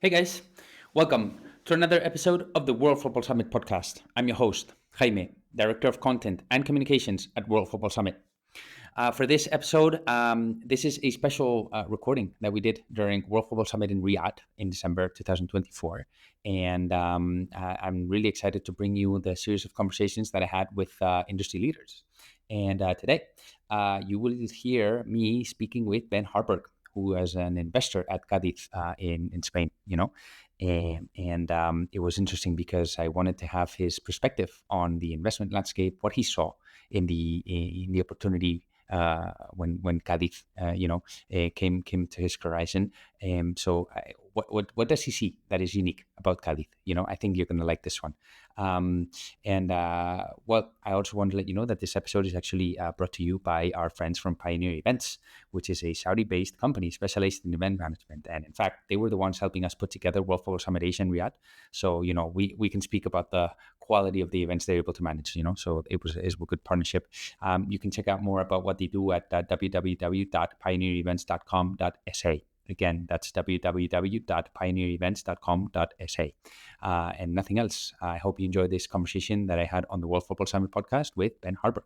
Hey guys, welcome to another episode of the World Football Summit podcast. I'm your host, Jaime, Director of Content and Communications at World Football Summit. For this episode, this is a special recording that we did during World Football Summit in Riyadh in December 2024. And I'm really excited to bring you the series of conversations that I had with industry leaders. And today, you will hear me speaking with Ben Harburg, who is an investor at Cadiz in Spain, it was interesting because I wanted to have his perspective on the investment landscape, what he saw in the opportunity when Cadiz, came to his horizon. What does he see that is unique about Cadiz? I think you're going to like this one. I also want to let you know that this episode is actually brought to you by our friends from Pioneer Events, which is a Saudi-based company specialized in event management. And in fact, they were the ones helping us put together World Football Summit Asia in Riyadh. So, we can speak about the quality of the events they're able to manage, so it was a good partnership. You can check out more about what they do at www.pioneerevents.com.sa. Again, that's www.pioneerevents.com.sa. And nothing else. I hope you enjoyed this conversation that I had on the World Football Summit podcast with Ben Harburg.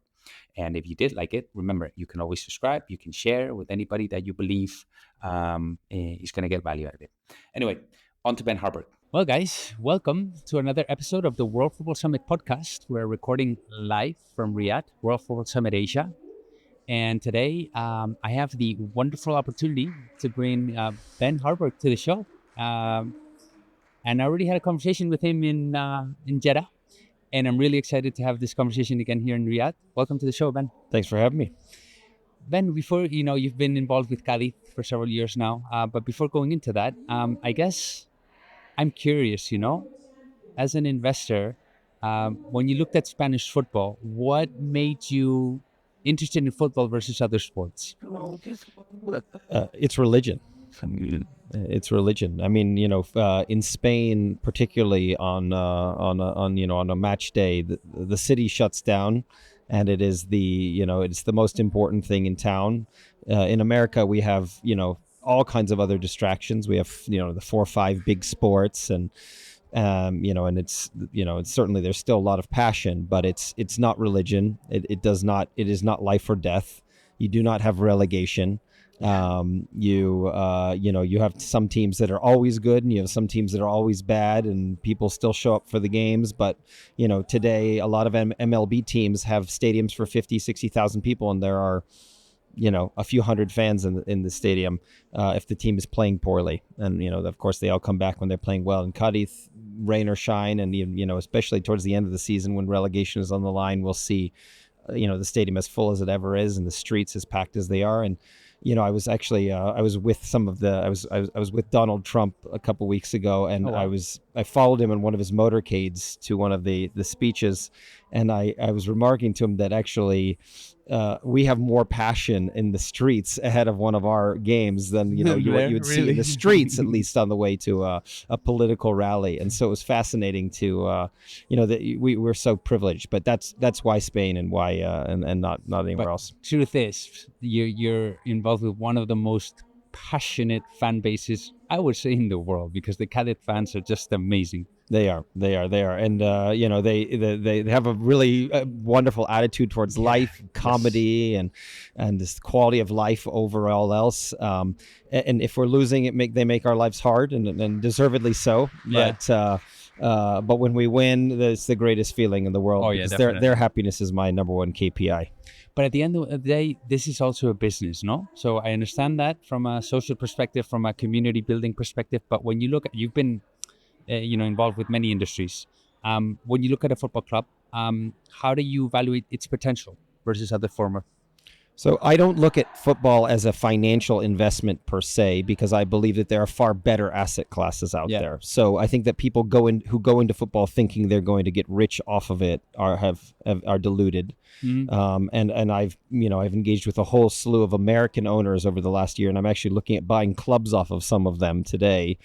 And if you did like it, remember, you can always subscribe. You can share with anybody that you believe is going to get value out of it. Anyway, on to Ben Harburg. Well, guys, welcome to another episode of the World Football Summit podcast. We're recording live from Riyadh, World Football Summit Asia. And today, I have the wonderful opportunity to bring Ben Harburg to the show. And I already had a conversation with him in Jeddah. And I'm really excited to have this conversation again here in Riyadh. Welcome to the show, Ben. Thanks for having me. Ben, before, you've been involved with Cadiz for several years now. But before going into that, I guess I'm curious, as an investor, when you looked at Spanish football, what made you interested in football versus other sports? It's religion. It's religion. I mean, in Spain, particularly on a match day, the city shuts down, and it is it's the most important thing in town. In America, we have all kinds of other distractions. We have the 4 or 5 big sports, and and it's certainly there's still a lot of passion, but it's not religion. It is not life or death. You do not have relegation. You have some teams that are always good, and you have some teams that are always bad, and people still show up for the games. But today a lot of MLB teams have stadiums for 50-60,000 people, and there are a few hundred fans in the stadium if the team is playing poorly. And of course they all come back when they're playing well. In Cadiz, rain or shine, and especially towards the end of the season when relegation is on the line, we'll see the stadium as full as it ever is, and the streets as packed as they are. And I was actually I was with Donald Trump a couple weeks ago, and I followed him in one of his motorcades to one of the speeches, and I was remarking to him that actually we have more passion in the streets ahead of one of our games than what you would see in the streets, at least on the way to a political rally. And so it was fascinating to that we're so privileged, but that's why Spain and why and not anywhere else. Truth is, you're involved with one of the most passionate fan bases, I would say, in the world, because the Cadiz fans are just amazing. They are, and they have a really wonderful attitude towards life, comedy, and this quality of life over all else. And if we're losing, they make our lives hard, and deservedly so. Yeah. But when we win, it's the greatest feeling in the world. Oh, yeah, because their happiness is my number one KPI. But at the end of the day, this is also a business, no? So I understand that from a social perspective, from a community building perspective. But when you look at, you've been involved with many industries. When you look at a football club, how do you evaluate its potential versus other former? So I don't look at football as a financial investment per se, because I believe that there are far better asset classes out there. So I think that people who go into football thinking they're going to get rich off of it are deluded. And I've engaged with a whole slew of American owners over the last year, and I'm actually looking at buying clubs off of some of them today,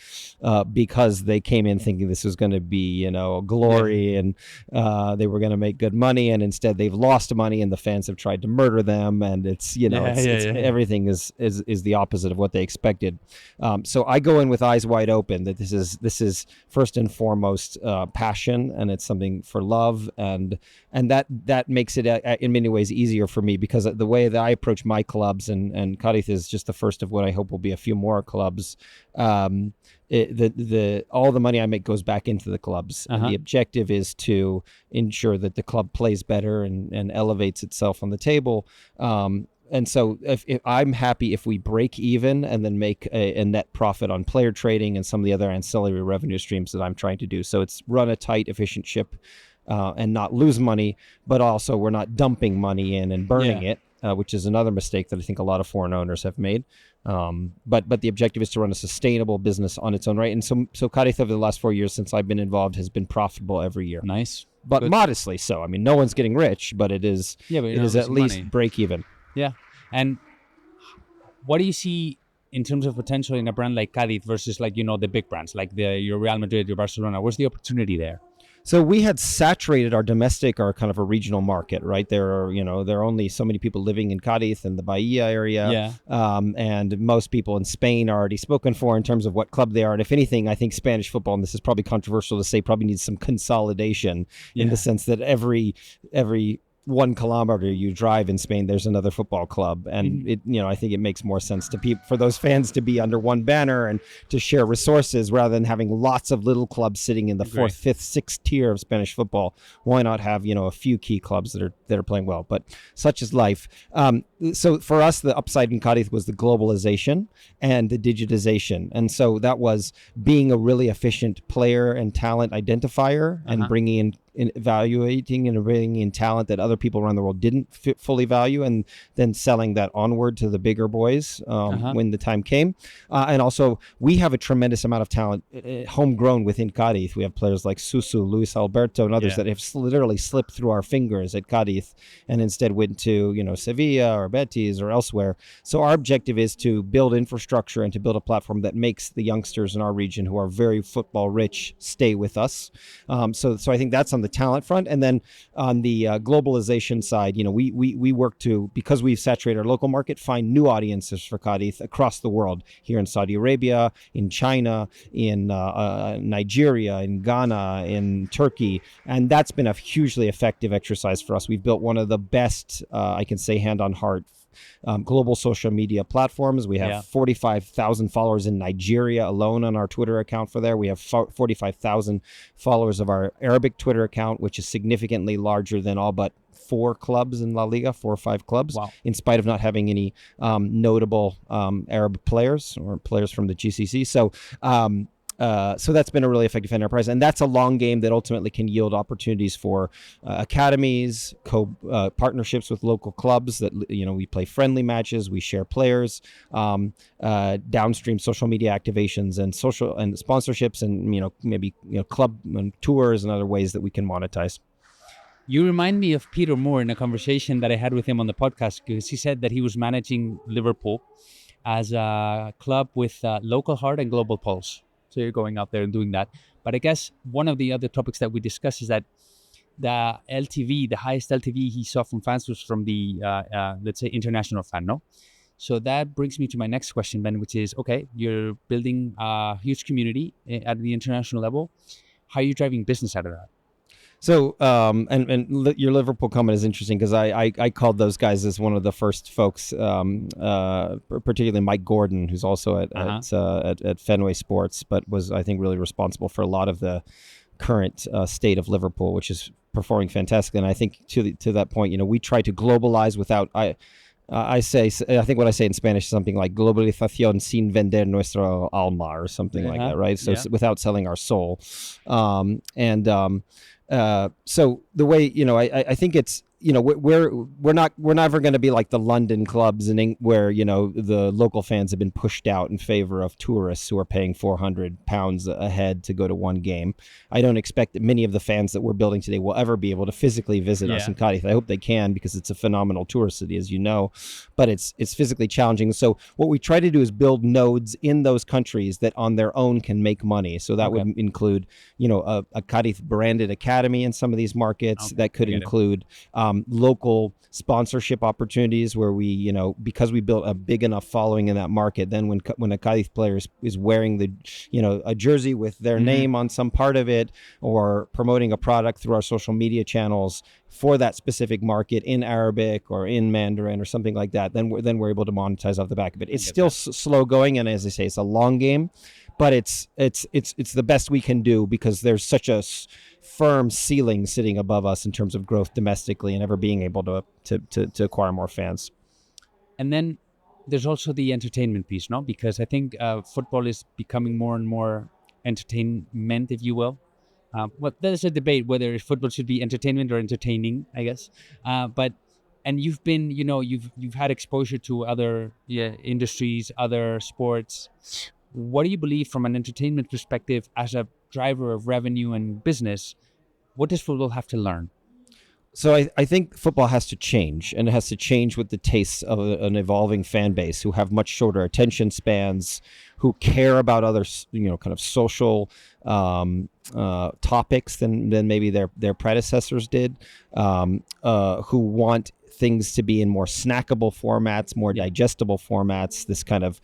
because they came in thinking this was going to be glory, and they were going to make good money, and instead they've lost money, and the fans have tried to murder them, and everything is the opposite of what they expected. So I go in with eyes wide open that this is first and foremost passion, and it's something for love, and that makes it in many ways easier for me, because the way that I approach my clubs, and Cadiz is just the first of what I hope will be a few more clubs. All the money I make goes back into the clubs, and the objective is to ensure that the club plays better and elevates itself on the table. And so if I'm happy if we break even and then make a net profit on player trading and some of the other ancillary revenue streams that I'm trying to do. So it's run a tight, efficient ship, and not lose money, but also we're not dumping money in and burning it, which is another mistake that I think a lot of foreign owners have made. But the objective is to run a sustainable business on its own right. And so Cadiz over the last 4 years since I've been involved has been profitable every year. Nice. But modestly so. I mean, no one's getting rich, but it is at least break even. Yeah. And what do you see in terms of potential in a brand like Cadiz versus the big brands like your Real Madrid, your Barcelona? Where's the opportunity there? So we had saturated our domestic, or kind of a regional market, right? There are only so many people living in Cadiz and the Bahia area. And most people in Spain are already spoken for in terms of what club they are. And if anything, I think Spanish football, and this is probably controversial to say, probably needs some consolidation in the sense that every 1 kilometer you drive in Spain, there's another football club, and I think it makes more sense for those fans to be under one banner and to share resources rather than having lots of little clubs sitting in the 4th, 5th, 6th tier of Spanish football. Why not have a few key clubs that are playing well? But such is life. So for us, the upside in Cadiz was the globalization and the digitization, and so that was being a really efficient player and talent identifier and bringing in evaluating and bringing in talent that other people around the world didn't fully value, and then selling that onward to the bigger boys when the time came. And also, we have a tremendous amount of talent homegrown within Cadiz. We have players like Susu, Luis Alberto, and others that have literally slipped through our fingers at Cadiz and instead went to Sevilla or Betis or elsewhere. So our objective is to build infrastructure and to build a platform that makes the youngsters in our region who are very football rich stay with us. So I think that's on the talent front. And then on the globalization side, we work to, because we've saturated our local market, find new audiences for Cadiz across the world, here in Saudi Arabia, in China, in Nigeria, in Ghana, in Turkey. And that's been a hugely effective exercise for us. We've built one of the best, I can say hand on heart, global social media platforms. We have 45,000 followers in Nigeria alone on our Twitter account for there. We have 45,000 followers of our Arabic Twitter account, which is significantly larger than all but 4 clubs in La Liga, 4 or 5 clubs, in spite of not having any notable Arab players or players from the GCC. So that's been a really effective enterprise, and that's a long game that ultimately can yield opportunities for academies, partnerships with local clubs that we play friendly matches, we share players, downstream social media activations and social and sponsorships, and maybe club tours and other ways that we can monetize. You remind me of Peter Moore in a conversation that I had with him on the podcast, because he said that he was managing Liverpool as a club with local heart and global pulse. So you're going out there and doing that. But I guess one of the other topics that we discussed is that the LTV, the highest LTV he saw from fans was from the, let's say, international fan, no? So that brings me to my next question, Ben, which is, okay, you're building a huge community at the international level. How are you driving business out of that? So, your Liverpool comment is interesting, because I called those guys as one of the first folks, particularly Mike Gordon, who's also at Fenway Sports, but was, I think, really responsible for a lot of the current state of Liverpool, which is performing fantastically. And I think to that point, we try to globalize without. I think what I say in Spanish is something like globalización sin vender nuestra alma, or something like that, right? So without selling our soul, so the way, I think it's we're never going to be like the London clubs where the local fans have been pushed out in favor of tourists who are paying £400 a head to go to one game. I don't expect that many of the fans that we're building today will ever be able to physically visit us in Cadiz. I hope they can, because it's a phenomenal tourist city, as you know, but it's physically challenging. So what we try to do is build nodes in those countries that on their own can make money. So that would include a Cadiz branded academy in some of these markets. That could include local sponsorship opportunities where we, because we built a big enough following in that market, then when a Cadiz player is wearing a jersey with their name on some part of it, or promoting a product through our social media channels for that specific market in Arabic or in Mandarin or something like that, then we're able to monetize off the back of it. It's still slow going, and as I say, it's a long game, but it's the best we can do, because there's such a firm ceiling sitting above us in terms of growth domestically and ever being able to acquire more fans. And then there's also the entertainment piece, no? Because I think football is becoming more and more entertainment, if you will. Well, there's a debate whether football should be entertainment or entertaining, I guess. And you've been, you've had exposure to other industries, other sports. What do you believe from an entertainment perspective as a driver of revenue and business? What does football have to learn? So I think football has to change, and it has to change with the tastes of an evolving fan base who have much shorter attention spans, who care about other, kind of social topics than maybe their predecessors did, who want things to be in more snackable formats, more digestible formats, this kind of,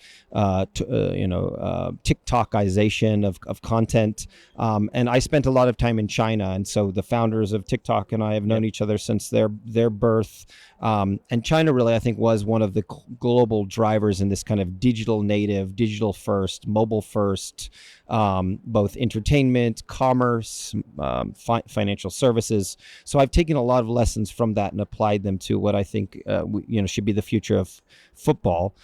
TikTokization of content. And I spent a lot of time in China. And so the founders of TikTok and I have known each other since their birth. And China really, I think, was one of the global drivers in this kind of digital native, digital first, mobile first, both entertainment, commerce, financial services. So I've taken a lot of lessons from that and applied them to what I think should be the future of football.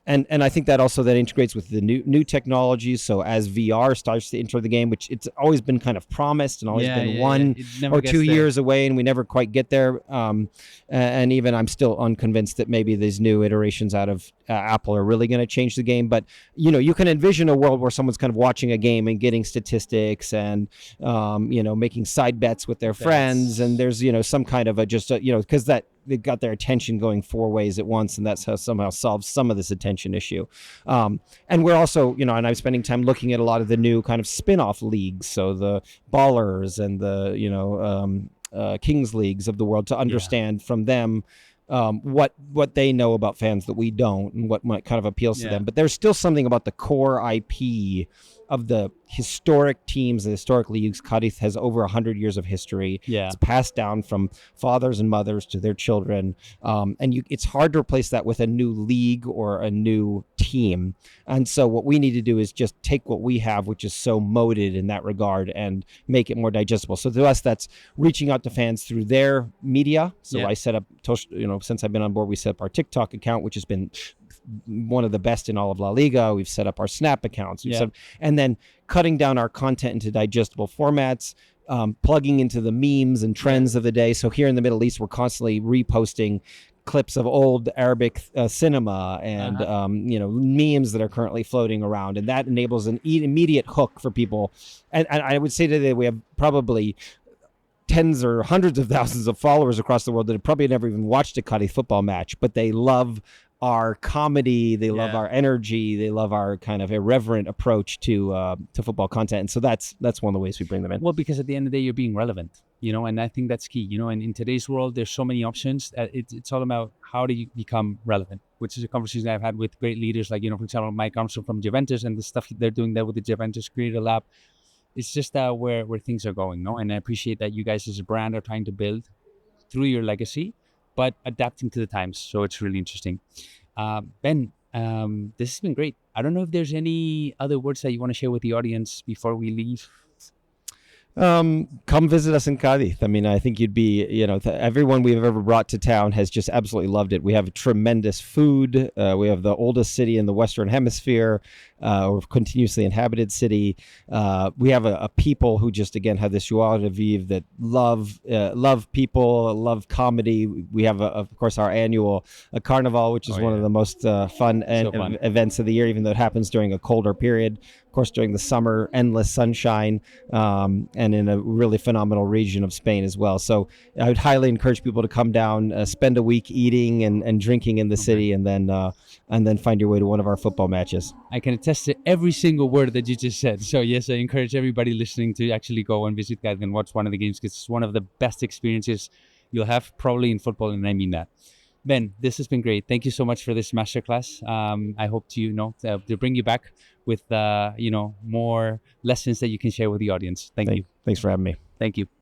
And I think that also that integrates with the new technologies. So as VR starts to enter the game, which it's always been kind of promised and always been 1 or 2 years away, and we never quite get there. And even I'm still unconvinced that maybe these new iterations out of Apple are really going to change the game. But you can envision a world where someone's kind of watching a game and getting statistics and making side bets with their friends, and there's some kind of because that they've got their attention going 4 ways at once, and that's how somehow solves some of this attention issue. And we're also, and I'm spending time looking at a lot of the new kind of spin-off leagues, so the Ballers and the Kings Leagues of the world, to understand from them what they know about fans that we don't, and what kind of appeals to them. But there's still something about the core IP of the historic teams, the historic leagues. Cadiz has over 100 years of history. It's passed down from fathers and mothers to their children. And it's hard to replace that with a new league or a new team. And so what we need to do is just take what we have, which is so moated in that regard, and make it more digestible. So to us, that's reaching out to fans through their media. So I set up, since I've been on board, we set up our TikTok account, which has been one of the best in all of La Liga. We've set up our Snap accounts, and then cutting down our content into digestible formats, plugging into the memes and trends of the day. So here in the Middle East, we're constantly reposting clips of old Arabic cinema and memes that are currently floating around, and that enables an immediate hook for people. And I would say today we have probably tens or hundreds of thousands of followers across the world that have probably never even watched a Cadiz football match, but they love our comedy, they love our energy, they love our kind of irreverent approach to football content. And so that's one of the ways we bring them in. Well, because at the end of the day, you're being relevant, and I think that's key, and in today's world, there's so many options. It's all about how do you become relevant, which is a conversation I've had with great leaders like, for example, Mike Armstrong from Juventus, and the stuff they're doing there with the Juventus Creator Lab. It's just where things are going, no? And I appreciate that you guys as a brand are trying to build through your legacy, but adapting to the times. So it's really interesting. Ben, this has been great. I don't know if there's any other words that you want to share with the audience before we leave. Come visit us in Cadiz. I mean, I think you'd be, everyone we've ever brought to town has just absolutely loved it. We have tremendous food. We have the oldest city in the Western Hemisphere. or continuously inhabited city. We have a people who just, again, have this joie de vivre, that love people, love comedy. We have, of course, our annual Carnival, which is one of the most fun events of the year, even though it happens during a colder period. Of course, during the summer, endless sunshine, and in a really phenomenal region of Spain as well. So I would highly encourage people to come down, spend a week eating and drinking in the city, and then find your way to one of our football matches. I can attest to every single word that you just said. So yes, I encourage everybody listening to actually go and visit Cadiz and watch one of the games, because it's one of the best experiences you'll have probably in football, and I mean that. Ben, this has been great. Thank you so much for this masterclass. I hope to bring you back with more lessons that you can share with the audience. Thank you. Thanks for having me. Thank you.